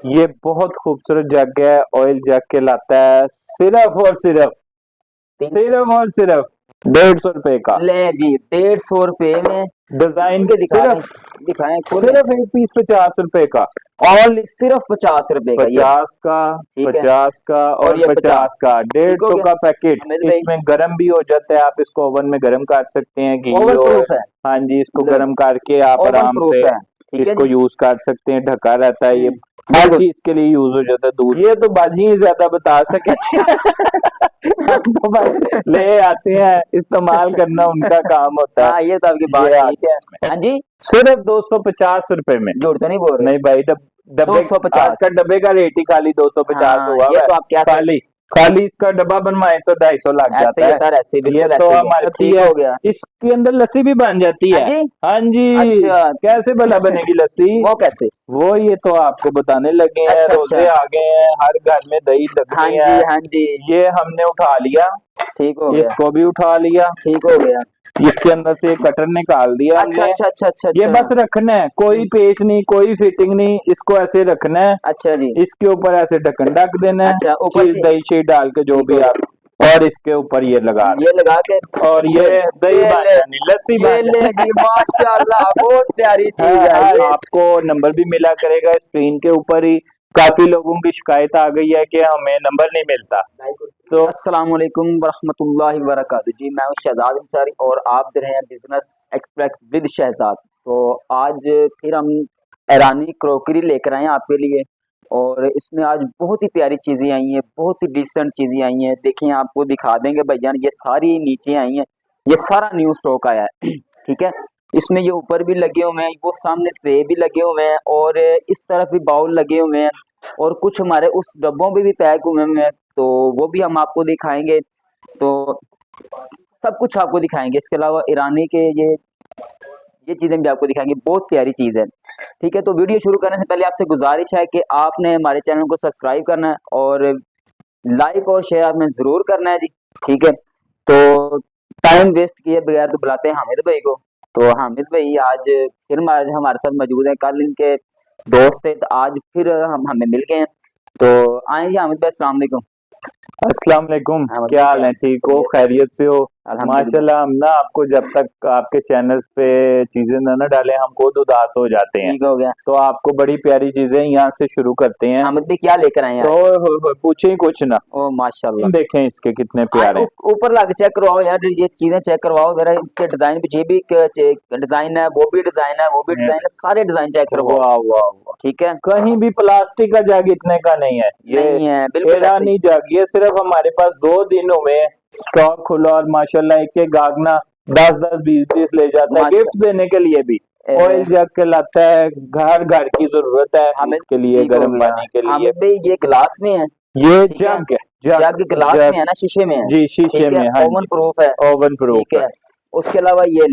ये बहुत खूबसूरत जग है, ऑयल जग कहलाता है। सिर्फ और सिर्फ 150 रुपए का। ले जी 150 में डिजाइन के दिखाएं सिर्फ एक पीस 50 रुपए का। ऑल सिर्फ 50 रुपए का। 50 का, 50 का और ये 50 का, 150 का पैकेट। हमें इसमें गर्म भी हो जाता है, आप इसको ओवन में गर्म कर सकते हैं। घी ओवन और प्रूफ है। हाँ जी, इसको गर्म करके आप ओवन आराम प्रूफ से है, ठीक है इसको जी। यूज कर सकते हैं। ढका रहता है, ये हर बिल्कुल। चीज के लिए यूज हो जाता है। दूध ये तो बाजी ही ज्यादा बता सके। हम तो भाई ले आते हैं, इस्तेमाल करना उनका काम होता है। हाँ ये तो आपकी बात ठीक है। हाँ जी, सिर्फ 250 रुपए में। झूठ तो नहीं बोल रहे? नहीं भाई, डब्बे 250 आपका डब्बे का रेट ही खाली 250 हाँ, हुआ ये है। तो आप क्या खाली इसका डब्बा बनवाए तो 250 लग ऐसे जाता ही है सर, ऐसे ये बिल्कुल तो ऐसे ही हमारे ठीक हो गया। इसके अंदर लस्सी भी बन जाती है। हाँ जी, हाँ जी। अच्छा कैसे भला बनेगी लस्सी? वो कैसे? वो ये तो आपको बताने लगे हैं। अच्छा, रोजे आ गए हैं, हर घर में दही हाँ लगनी जी, है। हाँ जी, ये हमने उठा लिया, ठीक हो गया, इसको भी उठा लिया, ठीक हो गया। इसके अंदर से कटर निकाल दिया अच्छा हमने। अच्छा अच्छा अच्छा ये अच्छा। बस रखना है, कोई पेच नहीं, कोई फिटिंग नहीं, इसको ऐसे रखना है। अच्छा जी, इसके ऊपर ऐसे ढक्कन ढक देना है। अच्छा ऊपर चीज से दही शी डाल के जो भी आप, और इसके ऊपर ये लगा ये लगा के और ये दही बन जानी, लस्सी ये बन ले जानी। जी, माशाल्लाह बहुत प्यारी चीज है ये। आपको नंबर भी मिला करेगा स्क्रीन के ऊपर ही। काफी लोगों की शिकायत आ गई है कि हमें नंबर नहीं मिलता। तो अस्सलाम वालेकुम वरहमतुल्लाहि वबरकातुहू। जी मैं हूँ शहजाद अंसारी और आप देख रहे हैं बिजनेस एक्सप्रेस विद शहजाद। तो आज फिर हम ईरानी क्रॉकरी लेकर आए हैं आपके लिए, और इसमें आज बहुत ही प्यारी चीज़ें आई हैं, बहुत ही डिसेंट चीज़ें आई हैं। देखिए आपको दिखा देंगे भैया, ये सारी नीचे आई हैं, ये सारा न्यू स्टॉक आया है। ठीक है, इसमें ये ऊपर भी लगे हुए हैं, वो सामने ट्रे भी लगे हुए हैं, और इस तरफ भी बाउल लगे हुए हैं, और कुछ हमारे उस डब्बों में भी पैक हुए हैं, तो वो भी हम आपको दिखाएंगे। तो सब कुछ आपको दिखाएंगे। इसके अलावा ईरानी के ये चीज़ें भी आपको दिखाएंगे, बहुत प्यारी चीज़ है। ठीक है, तो वीडियो शुरू करने से पहले आपसे गुजारिश है कि आपने हमारे चैनल को सब्सक्राइब करना है और लाइक और शेयर आपने ज़रूर करना है जी। ठीक है, तो टाइम वेस्ट किए बगैर तो बुलाते हैं हामिद भाई को। तो हामिद भाई आज फिर हमारे साथ मौजूद हैं। कल इनके दोस्त थे, तो आज फिर हम हमें मिल गए हैं। तो आए जी हामिद भाई, अस्सलाम वालेकुम। अस्सलाम वालेकुम, हाँ, क्या हाल है? ठीक हो? खैरियत से हो? अल्हम्दुलिल्लाह। माशाल्लाह। हम ना आपको जब तक आपके चैनल्स पे चीजें न डालें हम खुद उदास हो जाते हैं। ठीक हो गया। तो आपको बड़ी प्यारी चीजें यहाँ से शुरू करते हैं। हामिद भाई क्या लेकर आए हैं? तो पूछे ही कुछ ना। ओ माशाल्लाह, देखें इसके कितने प्यारे हैं। ऊपर लाके चेक करवाओ यार, ये चीजें चेक करवाओ जरा। इसके डिजाइन भी, ये भी डिजाइन है, वो भी डिजाइन है, वो भी डिजाइन है, सारे डिजाइन चेक करवाओ। वाह वाह वाह। ठीक है, कहीं भी प्लास्टिक का जग इतने का नहीं है। ये नहीं है बिल्कुल ऐसे ईरानी जग, ये सिर्फ हमारे पास 2 दिनों में स्टॉक खुला, और माशाल्लाह एक एक गागना 10-10 20-20 ले जाता है गिफ्ट देने के लिए भी। ऑयल जग कहलाता है, घर घर की जरूरत है हमें के लिए, गर्म पानी के लिए। हामिद भाई ये ग्लास में है, ये ठीक है? जग है, जग ग्लास में है ना, शीशे में है जी, शीशे में। हाँ ओवन प्रूफ है, ओवन प्रूफ ठीक है। उसके अलावा ये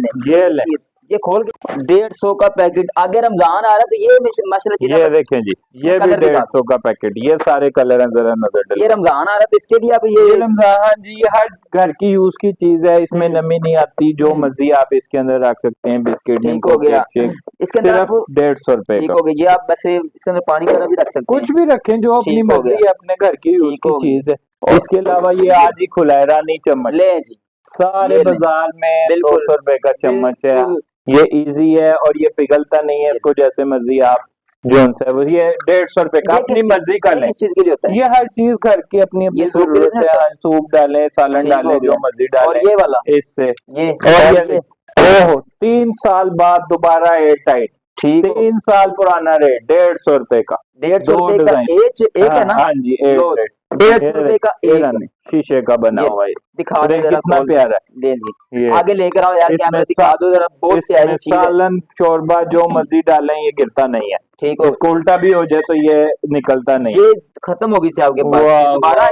ले ये खोल के 150 का पैकेट। आगे रमजान आ रहा है तो ये माशाल्लाह ये देखें जी, ये भी 150 का पैकेट। ये सारे कलर हैं, जरा नजर डालें। ये रमजान आ रहा है तो इसके लिए आप ये रमजान, हाँ जी, ये हर घर की यूज की चीज है। इसमें नमी नहीं आती, जो मर्जी आप इसके अंदर रख सकते हैं। बिस्किट ठीक हो गया। इसके अंदर सिर्फ 150 रुपए ठीक का। हो गया। ये आप वैसे इसके अंदर पानी वगैरह भी रख सकते हैं, कुछ भी रखें जो अपनी ठीक हो मर्जी गया। है, अपने घर की यूज की चीज है। इसके अलावा ये आज ही खुला है रानी चम्मच। ले जी, सारे बाजार में 200 रुपए का चम्मच है। ये इजी है और ये पिघलता नहीं है। इसको जैसे मर्जी आप जोन से वो, ये 150 रुपए का अपनी मर्जी का लें। किस चीज के लिए होता है? ये हर चीज घर की अपनी अपनी जरूरत है। सूप डालें, सालन डालें, जो मर्जी डालें। और ये वाला इससे ये और ये ओहो 3 साल बाद दोबारा एयर टाइट। ठीक, 3 साल पुराना रेट 150 रुपए का। 150 रुपए का एक है ना? हाँ जी, 150 रुपए का एक शीशे का बना हुआ है। दिखा दे जरा, कितना प्यारा है। दे जी, आगे लेकर आओ यार, कैमरा दिखा दो जरा, बहुत प्यारी चीज है। सालन चोरबा जो मर्जी डालें, ये गिरता नहीं है। ठीक है, इसको उल्टा भी हो जाए तो ये निकलता नहीं। ये खत्म होगी चाहे आपके पास दोबारा।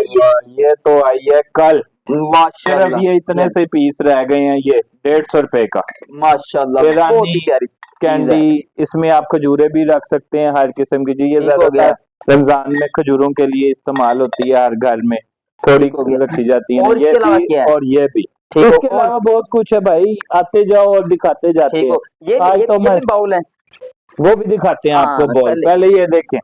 ये तो आई है कल, सिर्फ माशाल्लाह। ये इतने से पीस रह गए हैं। ये 150 रुपए का माशाल्लाह, बहुत ही प्यारी कैंडी। इसमें आप खजूरें भी रख सकते हैं, हर किस्म की चीज। ये ज्यादातर रमजान में खजूरों के लिए इस्तेमाल होती है, हर घर में थोड़ी रखी जाती है। और ये भी और ये भी। इसके अलावा बहुत कुछ है भाई, आते जाओ और दिखाते जाते हैं। ये भी बाउल है, वो भी दिखाते हैं हाँ, आपको बॉल। पहले ये देखें,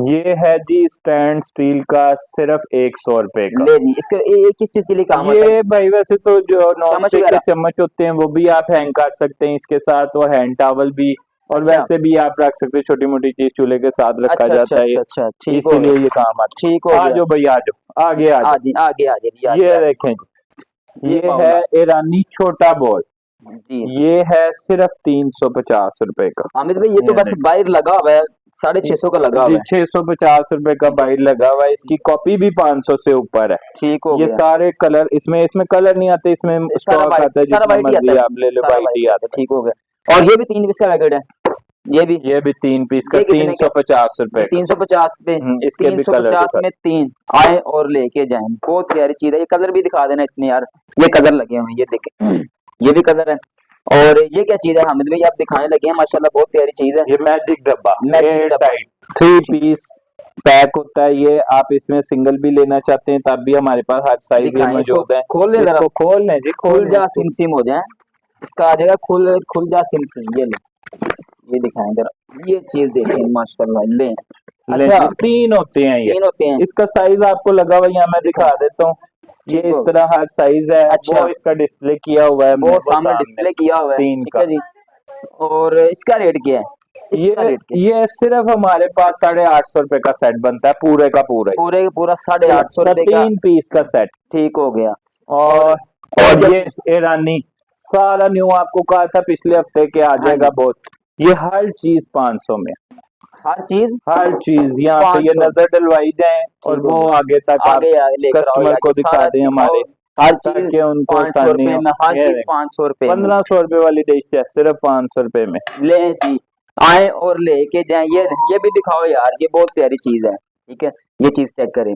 ये है जी स्टैंड स्टील का, सिर्फ 100 रुपए का। ले जी, इसके ये किस चीज के लिए काम आता है? ये भाई वैसे तो जो नॉन चम्मच स्टिक के वगैरह? चम्मच होते हैं वो भी आप हैंग कर सकते हैं इसके साथ, और हैंड टॉवल भी, और अच्छा। वैसे भी आप रख सकते हैं, छोटी मोटी चीज चूल्हे के साथ रखा अच्छा जाता है ये, अच्छा, ठीक हो इसीलिए गया, ये काम आता ठीक हो है। आ गया। जाओ भाई, आ जाओ, आगे आ जाओ। जी आगे आ जाइए। ये देखें जी, ये बाउल है ईरानी छोटा बॉल, जी। ये है सिर्फ 350 रुपए का। हामिद भाई, ये तो बस बाहर लगा हुआ है, 650 का लगा हुआ जी है। 650 रुपए का बाइट लगा हुआ है, इसकी कॉपी भी 500 से ऊपर है। ठीक हो ये गया। सारे कलर, इसमें कलर नहीं आते, इसमें स्टॉक आता है, सारा जितना वाइट ही मर्जी आता है, आप ले लो, सारा वाइट ही आता ठीक हो गया। और ये भी 3 पीस का पैकेट है, ये भी 3 पीस का ये कितने का? 350 रुपए का। 350 पे इसके भी कलर 350 में 3 आए और लेके जाएं। बहुत प्यारी चीज है। ये कलर भी दिखा देना इसमें यार, ये कलर लगे हुए हैं, ये देखें, ये भी कलर है। और ये क्या चीज है हामिद भाई, आप दिखाने लगे हैं, माशाल्लाह बहुत प्यारी चीज है। ये मैजिक डब्बा, मैजिक डब्बा। 3 पीस पैक होता है ये। आप इसमें सिंगल भी लेना चाहते हैं तब भी हमारे पास हर साइज ये दिखाएं, मौजूद है। खोल ले जरा, इसको खोल लें जी, खुल जा सिम सिम हो जाए, इसका आ जाएगा खुल जा सिम सिम। ये ले, ये दिखाएं जरा, ये चीज देखें माशाल्लाह। ले अच्छा, 3 होते हैं ये, 3 होते हैं। इसका साइज आपको लगा हुआ, यहाँ मैं दिखा देता हूँ। ये इस तरह हर साइज है। अच्छा। वो इसका डिस्प्ले किया हुआ है, वो सामने डिस्प्ले किया हुआ है, 3 ठीक का। है जी। और इसका रेट क्या है? इसका रेट क्या है? ये सिर्फ हमारे पास 850 रुपए का सेट बनता है, पूरे का पूरा पूरा 850 रुपए का 3 पीस का सेट। ठीक हो गया। और ये ईरानी सारा न्यू आपको कहा था पिछले हफ्ते के आ जाएगा बहुत। ये हर चीज 500 में, हर चीज यहाँ पे ये नजर डलवाई जाए और वो आगे तक आप कस्टमर को दिखा दें हमारे, हर ताकि उनको 500 रुपए में, हर चीज 500 रुपए 1500 रुपए वाली डिश है, सिर्फ 500 रुपए में। ले जी, आए और लेके जाए। ये भी दिखाओ यार, ये बहुत प्यारी चीज है, ठीक है, ये चीज चेक करें।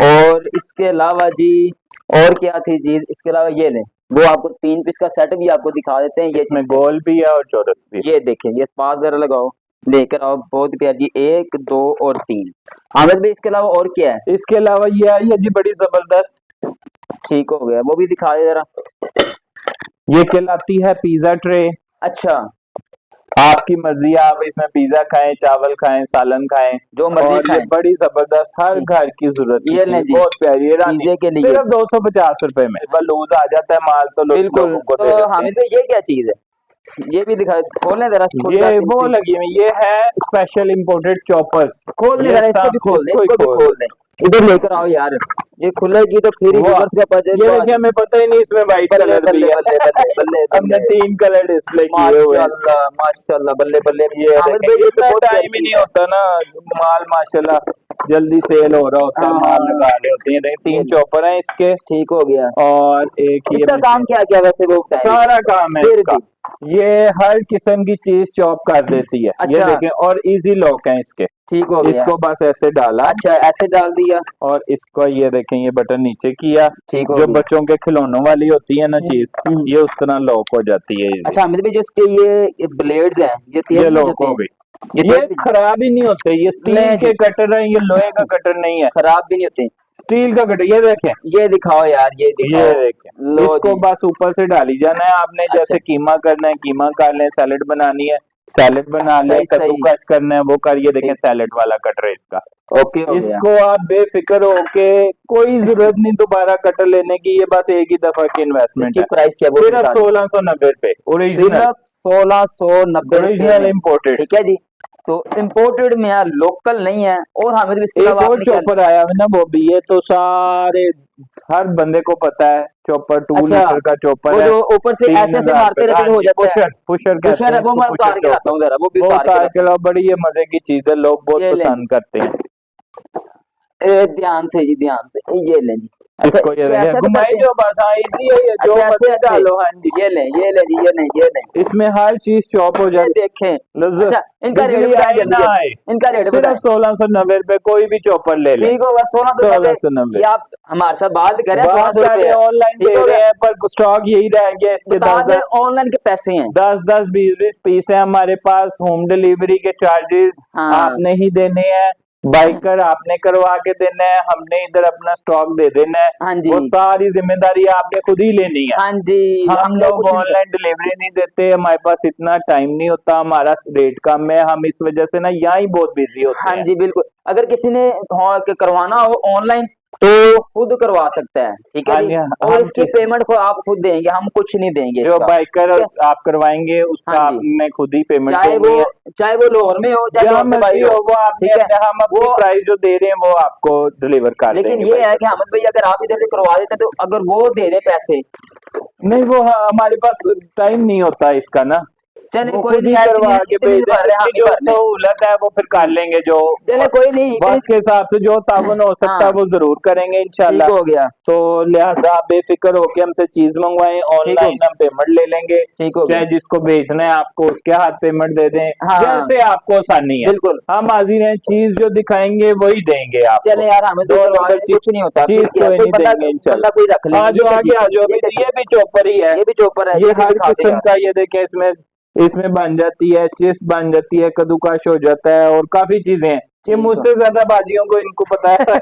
और इसके अलावा जी और क्या थी चीज, इसके अलावा ये ले, वो आपको 3 पीस का सेट भी आपको दिखा देते हैं। ये इसमें गोल भी है और चौरस भी। ये देखें, ये पास जरा लगाओ, लेकर आओ, बहुत प्यारी, 1 2 और 3। आमिर भाई इसके अलावा और क्या है? इसके अलावा ये आई है जी बड़ी जबरदस्त, ठीक हो गया, वो भी दिखा दे जरा। ये कहलाती है पिज्जा ट्रे। अच्छा, आपकी मर्जी, आप इसमें पिज्जा खाएं, चावल खाएं, सालन खाएं, जो मर्जी खाएं। ये बड़ी जबरदस्त, हर घर की जरूरत की चीज, बहुत प्यारी पिज्जे के लिए सिर्फ 250 रुपए में। लूज आ जाता है माल तो बिल्कुल। तो हामिद भाई ये क्या चीज है? ये भी दिखा, खोलने जरा। ये वो लगी हुई, ये है स्पेशल इंपोर्टेड चॉपर्स। खोलने जरा, इसको भी खोल दे, इसको भी खोल दे, इधर लेकर आओ यार, ये खुलेगी तो फिर व्यूअर्स का बजट। ये देखिए, हमें पता ही नहीं इसमें वाइट कलर भी है। हमने 3 कलर डिस्प्ले किए हुए हैं। माशाल्लाह, बल्ले बल्ले। ये टाइम ही नहीं होता ना, माल माशाल्लाह जल्दी सेल हो रहा होता है, माल लगा रहे होते हैं। 3 चॉपर हैं इसके, ठीक हो गया। और एक इसका काम क्या क्या वैसे वो सारा काम है इसका, ये हर किस्म की चीज चॉप कर देती है। ये देखें, और इजी लॉक है इसके, ठीक हो गया। इसको बस ऐसे डाला, अच्छा ऐसे डाल दिया, और इसको ये देखें, ये बटन नीचे किया, ठीक हो जो गया। बच्चों के खिलौनों वाली होती है ना चीज, ये उस तरह लॉक हो जाती है। अच्छा हामिद भाई, जो इसके ये ब्लेड्स हैं, ये लॉक हो गई, ये खराब ही नहीं होते, ये स्टील के कटर हैं, ये लोहे का कटर नहीं है, खराब भी नहीं होते, स्टील का कटर। ये देखें, ये दिखाओ यार, ये दिखाओ, ये देखें, इसको बस ऊपर से डाली जाना है आपने। जैसे कीमा करना है कीमा कर लें, सैलेड बनानी है सैलेड बना ले, कद्दूकस करना है वो कर। ये देखें सैलेड वाला कटर है इसका, ओके। इसको आप बेफिक्र होके, कोई जरूरत नहीं दोबारा कटर लेने की, ये बस एक ही दफा की इन्वेस्टमेंट है। प्राइस क्या? सिर्फ 1690 रुपए ओरिजिनल, 1690 ओरिजिनल इम्पोर्टेड, ठीक है जी। तो इम्पोर्टेड में यार, लोकल नहीं है। और हमें इसके अलावा एक और चॉपर आया है ना, वो भी, ये तो सारे हर बंदे को पता है, चॉपर 2 लीटर का चॉपर है, ऊपर से ऐसे मारते रहते हो जाता है, पुशर कहते हैं, वो मैं उतार के लाता हूं जरा, वो भी उतार के लाओ। बड़ी ये मजे की चीज है, लोग बहुत पसंद करते हैं। ध्यान से जी, ध्यान से, ये ले जी, इसको ये घुमाई जो बस, हाँ इजी है, जो मर्जी डालो। हाँ जी, ये ले, ये ले जी, ये ले, ये ले, इसमें हर चीज चॉप हो जाती है। देखें, अच्छा इनका रेट बताइए, इनका रेट सिर्फ 1690 रुपए, कोई भी चॉपर ले ले, ठीक होगा। 1690। आप हमारे साथ बात करें, 1600 ऑनलाइन दे रहे हैं, पर स्टॉक यही रह गया इसके। ऑनलाइन के पैसे हैं 10-10 20-20 पीस है हमारे पास, होम डिलीवरी के चार्जेस आपने ही देने हैं। बाइकर आपने करवा के देना है, हमने इधर अपना स्टॉक दे देना है। हाँ जी। वो सारी जिम्मेदारी आपने खुद ही लेनी है। हाँ जी। हम लोग ऑनलाइन डिलीवरी नहीं देते, हमारे पास इतना टाइम नहीं होता, हमारा रेट कम है, हम इस वजह से ना यहाँ ही बहुत बिजी होते हाँ हैं। जी बिल्कुल, अगर किसी ने करवाना हो ऑनलाइन तो खुद करवा सकता है, ठीक है हाँ जी। जी, और हम इसकी पेमेंट को आप खुद देंगे, हम कुछ नहीं देंगे जो इसका, बाइकर ठीक है? आप करवाएंगे उसका हाँ जी। आपने खुद ही पेमेंट चाहे देनी है। वो लाहौर में हो, चाहे जहाँ लाहौर से मर्जी बाहर हो हो, वो आपने ठीक है? अपने, हम अपनी वो प्राइस जो दे रहे हैं वो आपको डिलीवर कर लेकिन देंगे ये है बाइकर। कि अहमद भाई अगर आप इधर से करवा देते हैं तो अगर वो दे दे पैसे, नहीं वो हमारे पास टाइम नहीं होता इसका ना, चले वो कोई खुद ही नहीं, करवा के इतनी भेज दें, भर रहे हैं, हम जिसकी ही जो भर लें। सहूलत है वो फिर कर लेंगे, जो चले कोई नहीं, वक्त के हिसाब से जो ताउन हो सकता है हाँ वो जरूर करेंगे ठीक इंशाल्लाह। हो गया, तो लिहाजा आप बेफिक्र होके हमसे चीज मंगवाएं, ठीक हो ऑनलाइन हम पेमेंट ले लेंगे, ठीक हो चाहे गया, जिसको भेजना है आपको उसके हाथ पेमेंट दे दें, हाँ जैसे आपको आसानी है। बिल्कुल। हम हाजिर हैं, चीज जो दिखाएंगे वही देंगे आपको। चले यार, हमें तो दो करवा नंबर देने कुछ नहीं होता, चीज ठीक है? कोई कोई नहीं बंदा देंगे बंदा इंशाल्लाह। कोई रख लेंगे, हाँ जो ये आगे कैसी आ जाओ, ये कैसी ये भी चॉपर ही है, ये भी चोपर है, ये भी हर दिखा दे किस्म यार। का, ये देखें इसमें इसमें बन जाती है, चिप्स बन जाती है, कद्दूकाश हो जाता है और काफी चीजें हैं। ये ठीक मुझसे ज्यादा बाजियों को इनको पता है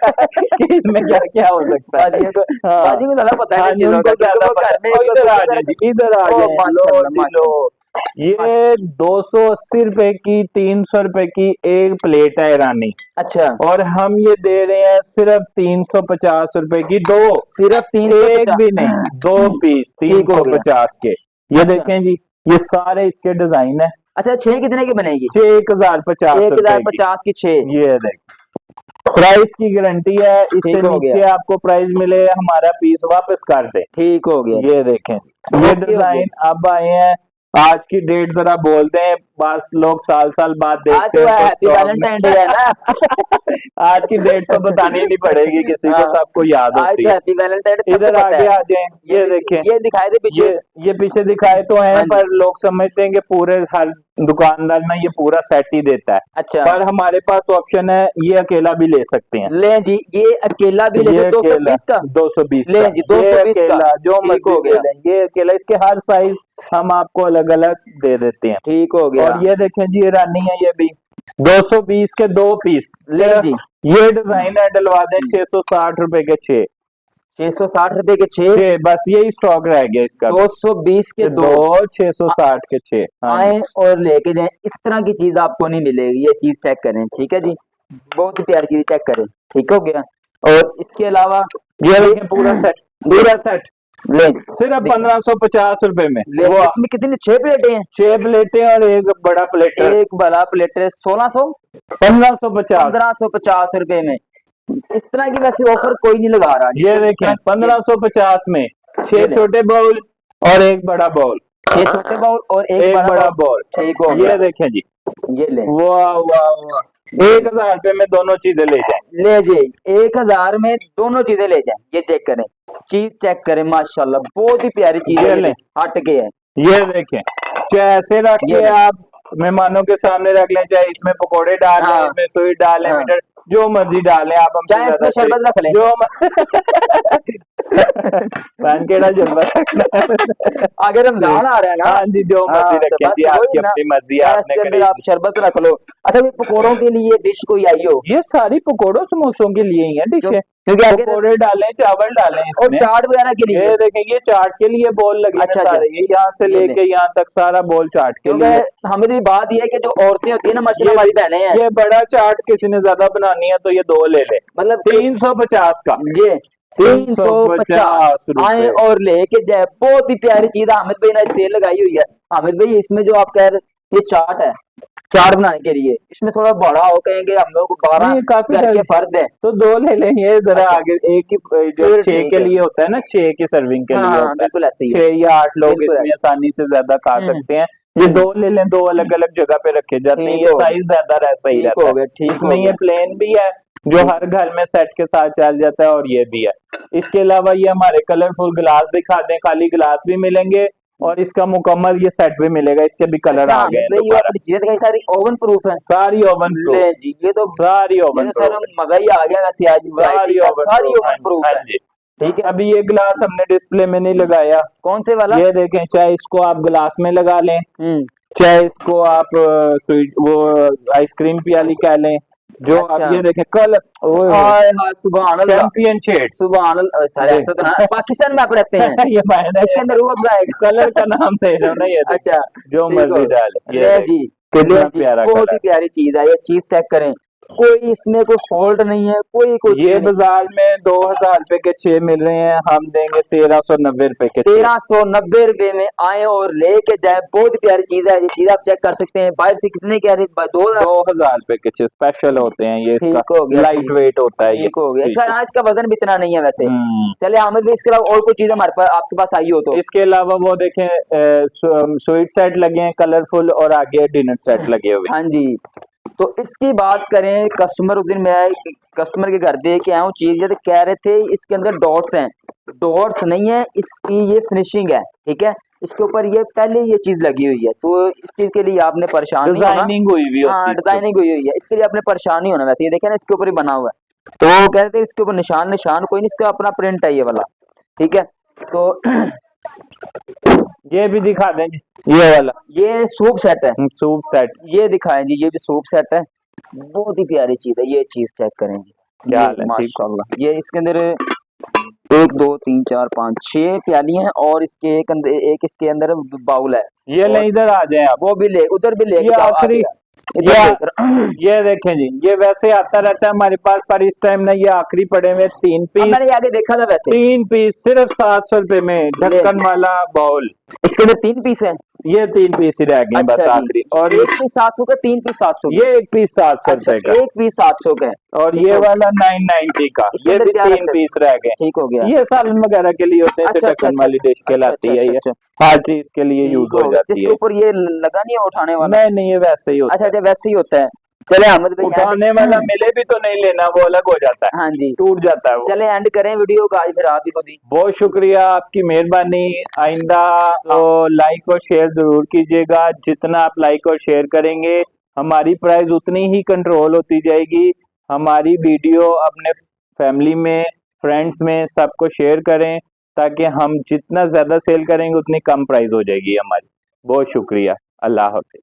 कि इसमें क्या क्या हो सकता है। बाजियों को हाँ बाजी को ज्यादा पता है हाँ इन जी, चीजों उनको का, क्योंकि ज्यादा वो पता घर में है। और इसको इधर आ शुरू जाए कर। जी, इधर आ ओ जाए, लो माशाल्लाह जी लो। ये 280 रुपए की, 300 रुपए की एक प्लेट है ईरानी, अच्छा, और हम ये दे रहे हैं सिर्फ 350 रुपए की दो। सिर्फ एक भी 350। नहीं, दो पीस ठीक हो गया। 350 के। ये अच्छा देखें जी, ये सारे इसके डिजाइन है। अच्छा, 6 कितने की बनेगी? 6050 रुपए की। 1050 की 6। ये देख, प्राइस की गारंटी है, इससे ठीक हो नीचे गया, आपको प्राइस मिले हमारा पीस वापस कर दे। ठीक हो गया, ये देखें, ये ओके हो गया। डिजाइन अब आए हैं, आज की डेट जरा बोलते हैं, बास लोग साल साल बाद आज देखते तो हैं तो हैप्पी स्टॉक वैलेंटाइन डे है ना। में आज की डेट तो बतानी नहीं पड़ेगी किसी को, हाँ, सबको याद आज होती तो है। हैप्पी वैलेंटाइन डे सबको इधर पता आगे है। आ जाएं, ये देखें, ये दिखाई दे पीछे। ये पीछे दिखाए तो हैं, हाँ जी। पर लोग समझते हैं कि पूरे हर दुकानदार ना ये पूरा सेट ही देता है, अच्छा, पर हमारे पास ऑप्शन है, ये अकेला भी ले सकते हैं। ले जी, ये अकेला भी ले ये सकते, अकेला 220 का 220 ले का, जी, ये 220 का। अकेला जो ठीक मर्जी हो ले गया, लें, ये अकेला, इसके हर साइज हम आपको अलग अलग दे देते हैं। ठीक हो गया। और ये देखें जी, ये रानी है, ये भी 220 के दो पीस ले जी, ये डिजाइन है, डलवा दें 660 रुपए के 6। 660 रुपए के 6, बस यही स्टॉक रह गया इसका, 220 के 2। 660 के 6। हाँ जी। आए और लेके जाएं, इस तरह की चीज आपको नहीं मिलेगी, ये चीज चेक करें, ठीक है जी, बहुत ही प्यारी चीज, चेक करें, ठीक हो गया। और इसके अलावा ये देखें पूरा सेट ले जी, सिर्फ 1550 रुपए में। ले वो इसमें कितनी 6 प्लेटें हैं? 6 प्लेटें और एक बड़ा प्लेटर, एक बड़ा प्लेटर 1600 1550। 1550 रुपए में। इस तरह की वैसे ऑफर कोई नहीं लगा रहा। ये देखें 1550 में 6 ये ले। छोटे बाउल और एक बड़ा बाउल, 6 छोटे बाउल और एक एक बड़ा बाउल। ठीक हो गया। ये देखें जी, ये ले वाह वाह वाह, 1000 रुपए में दोनों चीजें ले जाएं। ले जाइए, 1000 में दोनों चीजें ले जाएं। ये चेक करें, चीज चेक करें, माशाल्लाह बहुत ही प्यारी चीज ये है, ले। हट के है। ये देखें, चाहे ऐसे रख ये के ले। आप मेहमानों के सामने रख लें, चाहे इसमें पकोड़े डाल लें, हाँ। इसमें स्वीट डाल लें, हाँ। मीठा जो मर्जी डाल लें आप, हमसे चाहे इसमें ज्यादा शरबत रख लें। जो पानकेड़ा जलवा अगर रमजान आ रहा है ना, हाँ जी, जो हाँ, मर्जी तो रखें बस जी, वही आपकी ना, अपनी मर्जी है, चाहे आपने इसके अंदर करी। आप शरबत रख लो। अच्छा, कोई पकोड़ों के लिए डिश कोई आई हो? ये सारी पकोड़ों समोसों के लिए ही है डिशें, क्योंकि अगर पकोड़े डालें, चावल डालें और इसमें। चाट वगैरह के लिए, ये देखें, ये चाट के लिए बॉल लगे हैं अच्छा, सारे, ये यहाँ से ये लेके यहाँ तक सारा बॉल चाट के लिए। क्योंकि हमें तो बात ये है कि जो औरतें होती है ना, माशाल्लाह हमारी बहनें हैं, ये बड़ा चाट किसी ने ज्यादा बनानी है तो ये 2 ले ले, मतलब 350 का। ये 350 आए और लेके जाए, बहुत ही प्यारी चीज है। हामिद भाई ने सेल लगाई हुई है। हामिद भाई, इसमें जो आप कह रहे ये चाट है, चाट बनाने के लिए, इसमें थोड़ा बड़ा हो, कहेंगे हम लोग 12 नहीं, काफी घर के फर्द है तो 2 ले लेंगे, जरा अच्छा। आगे एक ही, जो फिर 6 ठीक के है। लिए होता है ना, 6 की सर्विंग के लिए हाँ होता है, बिल्कुल ऐसे ही है। 6 या 8 लोग बिल्कुल इसमें आसानी से ज्यादा खा सकते हैं। ये 2 ले लें, 2 अलग अलग जगह पे रखे जाते हैं, ठीक ये हो गया। साइज ज्यादा सही ठीक रहता हो गया, है। ठीक हो इसमें ये गया। प्लेन भी है जो हर घर में सेट के साथ चल जाता है, और ये भी है। इसके अलावा ये हमारे कलरफुल गिलास दिखा दें, खाली गिलास भी मिलेंगे और इसका मुकम्मल ये सेट भी मिलेगा, इसके भी कलर आ गए हैं ये दोबारा। अपनी चीजें दिखाई सारी ओवन प्रूफ है, सारी ओवन प्रूफ, ले जी, ये तो सारी ओवन सर प्रूफ, मजा ही आ गया वैसे आज, सारी ओवन सारी ओवन प्रूफ। प्रूफ हाँ है। जी, ठीक है, अभी ये गिलास हमने डिस्प्ले में नहीं लगाया, कौन से वाला? ये देखें, चाहे इसको आप गिलास में लगा लें, चाहे इसको आप स्वीट वो आइसक्रीम प्याली कह लें, जो अच्छा। अब ये देखें कलर, हाय हाय सुभान अल्लाह, चैंपियन शेड। सुभान अल्लाह। सारे ऐसा तो ना पाकिस्तान में आप रहते हैं, ये मैंने इसके अंदर वो आएगा। कलर का नाम दे रहा हूँ ना, ये देखें, अच्छा जो ठीक मर्जी हो डाले। ये ले देखें, जी, कितना ले जी, प्यारा बहुत ही कलर। प्यारी चीज है ये, चीज चेक करें, कोई इसमें कोई फॉल्ट नहीं है, कोई कोई ये चीज नहीं। बाजार में 2000 रुपए के 6 मिल रहे हैं, हम देंगे 1390 रुपए के 6। 1390 रुपए में आए और लेके जाए, बहुत ही प्यारी चीज है ये चीज, आप चेक कर सकते हैं। बाहर से कितने कह रहे, 2000 रुपए के 6 स्पेशल होते हैं ये, इसका ठीक हो गया, लाइट वेट होता है ये। ठीक हो गया। इसका इसका वजन भी इतना नहीं है वैसे। हम्म। चले आमिर भाई, इसके अलावा और कोई चीज हमारे पास आपके पास आई हो तो? इसके अलावा वो देखें, स्वीट सेट लगे हैं कलरफुल, और आगे डिनर सेट लगे हुए हैं। हाँ जी, तो इसकी बात करें, कस्टमर उस दिन मैं कस्टमर के घर दे के आया हूँ चीज, ये तो कह रहे थे इसके अंदर डॉट्स हैं, डॉट्स नहीं है, इसकी ये फिनिशिंग है, ठीक है, इसके ऊपर ये पहले ये चीज लगी हुई है, तो इस चीज के लिए आपने परेशान नहीं होना। डिजाइनिंग हुई हुई हाँ होती है इसके डिजाइनिंग हुई हुई है, इसके लिए आपने परेशान नहीं होना। वैसे ये देखे ना, इसके ऊपर ही बना हुआ है, तो वो कह रहे थे इसके ऊपर निशान निशान कोई नहीं, इसका अपना प्रिंट है ये वाला, ठीक है। तो ये भी दिखा दें जी, ये वाला ये सूप सेट है, सूप सेट। ये दिखाएं जी, ये भी सूप सेट है, बहुत ही प्यारी चीज है, ये चीज चेक करें जी, क्या ये हाल है, ठीक? माशाल्लाह। ये इसके अंदर 1 2 3 4 5 6 प्याली हैं, और इसके एक इसके अंदर बाउल है। ये ले, इधर आ जाए आप। वो भी ले, उधर भी ले, ये आखिरी, ये देखें जी, ये वैसे आता रहता है हमारे पास, पर इस टाइम ना ये आखिरी पड़े हुए 3 पीस। मैंने आगे देखा था वैसे 3 पीस सिर्फ 700 रुपए में, ढक्कन वाला बाउल। इसके अंदर 3 पीस है। ये 3 पीस ही रह गए बस अच्छा आखिरी। और एक पीस 700 का, 3 पीस 700 ये एक पीस 700 अच्छा, रुपए का, एक पीस 700 का है, और ये वाला 990 का, इसके ये अंदर भी क्या 3 रख सकते? पीस रह गए। ठीक हो गया। ये सालन वगैरह के लिए होते हैं, अच्छा, अच्छा, ढक्कन वाली डिश कहलाती है ये, अच्छा, हर चीज के लिए यूज हो जाती जिसके है। ऊपर ये लगा नहीं है उठाने वाला? नहीं नहीं, ये वैसे ही होता अच्छा अच्छा, वैसे ही होता है। चले अहमद भाई, उठाने वाला मिले भी तो नहीं लेना, वो अलग हो जाता है, हाँ जी, टूट जाता है वो। चले एंड करें वीडियो का आज फिर आप ही खुद ही। बहुत शुक्रिया, आपकी मेहरबानी। आइंदा तो लाइक और शेयर जरूर कीजिएगा, जितना आप लाइक और शेयर करेंगे हमारी प्राइस उतनी ही कंट्रोल होती जाएगी। हमारी वीडियो अपने फैमिली में, फ्रेंड्स में सबको शेयर करें, ताकि हम जितना ज्यादा सेल करेंगे उतनी कम प्राइस हो जाएगी हमारी। बहुत शुक्रिया, अल्लाह हाफिज।